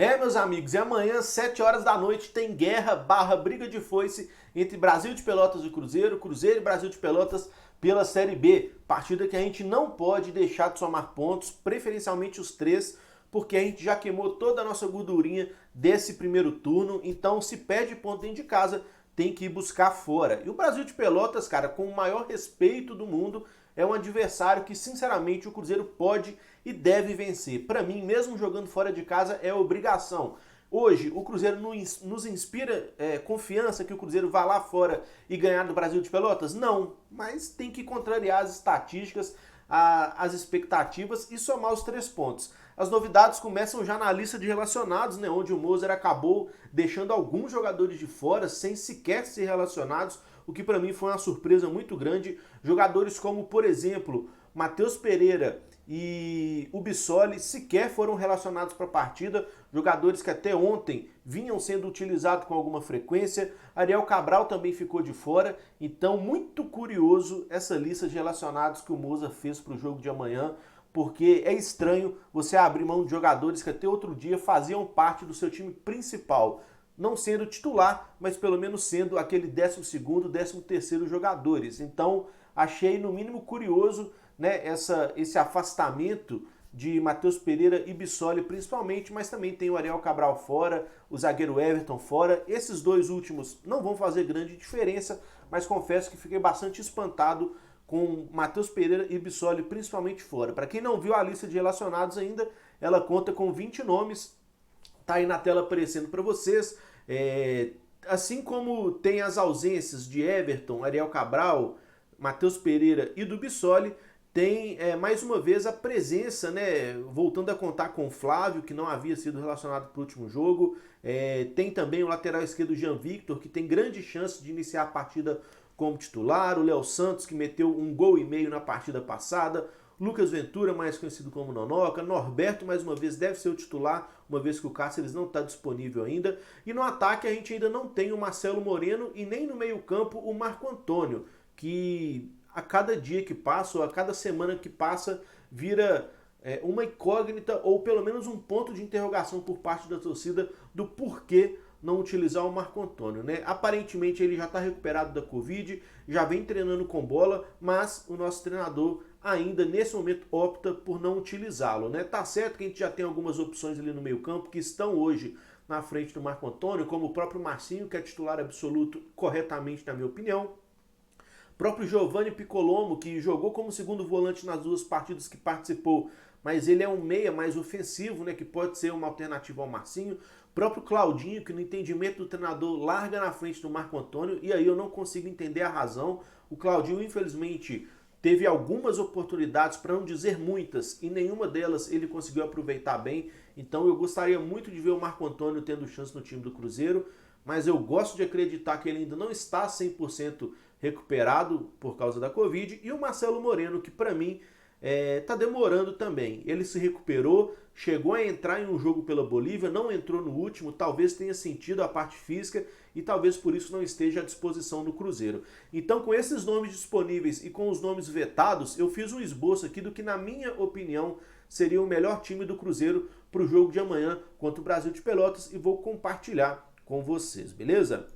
Meus amigos, e amanhã, 7 horas da noite, tem guerra barra briga de foice entre Brasil de Pelotas e Cruzeiro, Cruzeiro e Brasil de Pelotas pela Série B. Partida que a gente não pode deixar de somar pontos, preferencialmente os três, porque a gente já queimou toda a nossa gordurinha desse primeiro turno, então se perde ponto dentro de casa, tem que ir buscar fora. E o Brasil de Pelotas, cara, com o maior respeito do mundo, é um adversário que, sinceramente, o Cruzeiro pode e deve vencer. Para mim, mesmo jogando fora de casa, é obrigação. Hoje, o Cruzeiro nos inspira confiança que o Cruzeiro vá lá fora e ganhar do Brasil de Pelotas? Não, mas tem que contrariar as estatísticas, as expectativas e somar os 3 pontos. As novidades começam já na lista de relacionados, né, onde o Moser acabou deixando alguns jogadores de fora sem sequer ser relacionados, o que para mim foi uma surpresa muito grande. Jogadores como, por exemplo, Matheus Pereira e o Bissoli sequer foram relacionados para a partida, jogadores que até ontem vinham sendo utilizados com alguma frequência. Ariel Cabral também ficou de fora, então muito curioso essa lista de relacionados que o Moza fez para o jogo de amanhã, porque é estranho você abrir mão de jogadores que até outro dia faziam parte do seu time principal, não sendo titular, mas pelo menos sendo aquele 12º, 13º jogadores. Então, achei no mínimo curioso, né, esse afastamento de Matheus Pereira e Bissoli principalmente, mas também tem o Ariel Cabral fora, o zagueiro Everton fora. Esses dois últimos não vão fazer grande diferença, mas confesso que fiquei bastante espantado com Matheus Pereira e Bissoli principalmente fora. Para quem não viu a lista de relacionados ainda, ela conta com 20 nomes, tá aí na tela aparecendo para vocês. Assim como tem as ausências de Everton, Ariel Cabral, Matheus Pereira e do Bissoli, tem mais uma vez a presença, né, voltando a contar com o Flávio, que não havia sido relacionado para o último jogo. Tem também o lateral esquerdo Jean Victor, que tem grande chance de iniciar a partida como titular. O Léo Santos, que meteu 1,5 gols na partida passada. Lucas Ventura, mais conhecido como Nonoca. Norberto, mais uma vez, deve ser o titular, uma vez que o Cáceres não está disponível ainda. E no ataque a gente ainda não tem o Marcelo Moreno e nem no meio-campo o Marco Antônio, que a cada dia que passa, ou a cada semana que passa, vira uma incógnita ou pelo menos um ponto de interrogação por parte da torcida do porquê não utilizar o Marco Antônio, né? Aparentemente ele já está recuperado da Covid, já vem treinando com bola, mas o nosso treinador ainda nesse momento opta por não utilizá-lo, né? Tá certo que a gente já tem algumas opções ali no meio-campo que estão hoje na frente do Marco Antônio, como o próprio Marcinho, que é titular absoluto corretamente, na minha opinião. O próprio Giovanni Piccolomo, que jogou como segundo volante nas 2 partidas que participou, mas ele é um meia mais ofensivo, né, que pode ser uma alternativa ao Marcinho. O próprio Claudinho, que no entendimento do treinador larga na frente do Marco Antônio, e aí eu não consigo entender a razão. O Claudinho, infelizmente, teve algumas oportunidades, para não dizer muitas, e nenhuma delas ele conseguiu aproveitar bem. Então eu gostaria muito de ver o Marco Antônio tendo chance no time do Cruzeiro, mas eu gosto de acreditar que ele ainda não está 100% recuperado por causa da Covid. E o Marcelo Moreno, que para mim tá demorando também. Ele se recuperou, chegou a entrar em um jogo pela Bolívia, não entrou no último, talvez tenha sentido a parte física e talvez por isso não esteja à disposição do Cruzeiro. Então, com esses nomes disponíveis e com os nomes vetados, eu fiz um esboço aqui do que, na minha opinião, seria o melhor time do Cruzeiro para o jogo de amanhã contra o Brasil de Pelotas e vou compartilhar com vocês, beleza?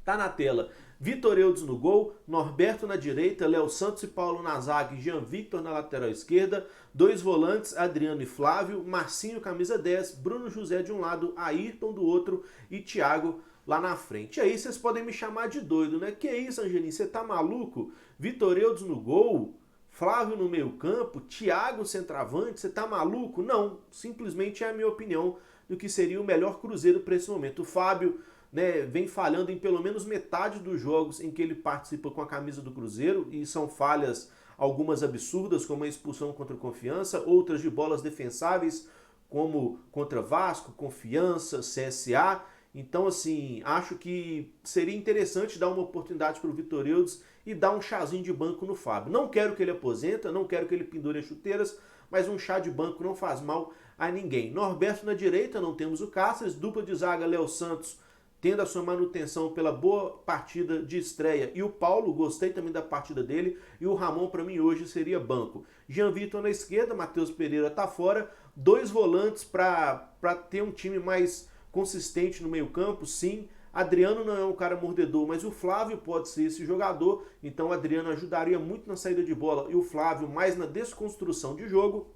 Tá na tela. Vitor Eudes no gol, Norberto na direita, Léo Santos e Paulo na zaga e Jean Victor na lateral esquerda, 2 volantes, Adriano e Flávio, Marcinho camisa 10, Bruno José de um lado, Ayrton do outro e Thiago lá na frente. E aí vocês podem me chamar de doido, né? Que isso, Angelim, você tá maluco? Vitor Eudes no gol, Flávio no meio campo, Thiago centroavante, você tá maluco? Não, simplesmente é a minha opinião do que seria o melhor Cruzeiro para esse momento. O Fábio, né, vem falhando em pelo menos metade dos jogos em que ele participa com a camisa do Cruzeiro, e são falhas algumas absurdas, como a expulsão contra o Confiança, outras de bolas defensáveis, como contra Vasco, Confiança, CSA. Então, assim, acho que seria interessante dar uma oportunidade para o Vitor Eudes e dar um chazinho de banco no Fábio. Não quero que ele aposenta, não quero que ele pendure as chuteiras, mas um chá de banco não faz mal a ninguém. Norberto na direita, não temos o Cáceres, dupla de zaga Léo Santos, tendo a sua manutenção pela boa partida de estreia. E o Paulo, gostei também da partida dele. E o Ramon, para mim, hoje seria banco. Jean Vitor na esquerda, Matheus Pereira tá fora. 2 volantes para ter um time mais consistente no meio-campo, sim. Adriano não é um cara mordedor, mas o Flávio pode ser esse jogador, então o Adriano ajudaria muito na saída de bola e o Flávio mais na desconstrução de jogo.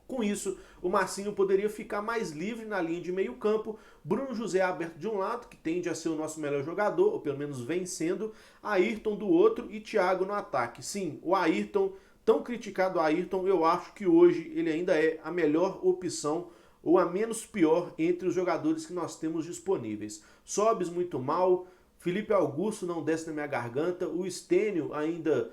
Com isso, o Marcinho poderia ficar mais livre na linha de meio campo, Bruno José aberto de um lado, que tende a ser o nosso melhor jogador, ou pelo menos vem sendo, Ayrton do outro e Thiago no ataque. Sim, o Ayrton, tão criticado Ayrton, eu acho que hoje ele ainda é a melhor opção, ou a menos pior entre os jogadores que nós temos disponíveis. Sobes muito mal, Felipe Augusto não desce na minha garganta, o Stênio ainda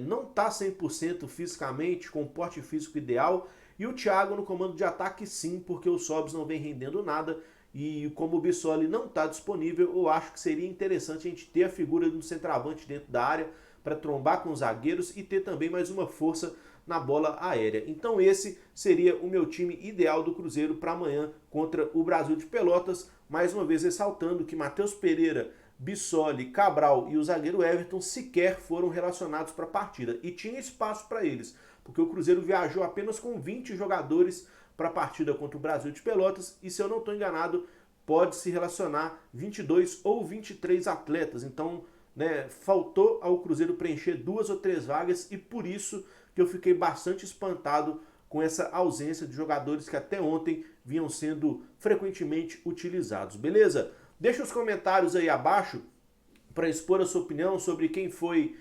não está 100% fisicamente, com o porte físico ideal, e o Thiago no comando de ataque sim, porque o Sobs não vem rendendo nada, e como o Bissoli não está disponível, eu acho que seria interessante a gente ter a figura de um centroavante dentro da área para trombar com os zagueiros e ter também mais uma força na bola aérea. Então esse seria o meu time ideal do Cruzeiro para amanhã contra o Brasil de Pelotas, mais uma vez ressaltando que Matheus Pereira, Bissoli, Cabral e o zagueiro Everton sequer foram relacionados para a partida. E tinha espaço para eles, porque o Cruzeiro viajou apenas com 20 jogadores para a partida contra o Brasil de Pelotas. E se eu não estou enganado, pode se relacionar 22 ou 23 atletas. Então, faltou ao Cruzeiro preencher 2 ou 3 vagas e por isso que eu fiquei bastante espantado com essa ausência de jogadores que até ontem vinham sendo frequentemente utilizados. Beleza? Deixa os comentários aí abaixo para expor a sua opinião sobre quem foi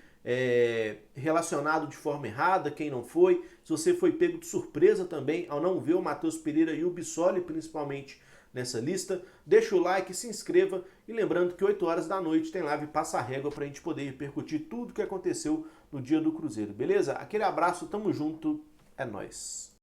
relacionado de forma errada, quem não foi. Se você foi pego de surpresa também ao não ver o Matheus Pereira e o Bissoli, principalmente, nessa lista, deixa o like, se inscreva e lembrando que 8 horas da noite tem live Passa Régua para a gente poder repercutir tudo o que aconteceu no dia do Cruzeiro, beleza? Aquele abraço, tamo junto, é nóis!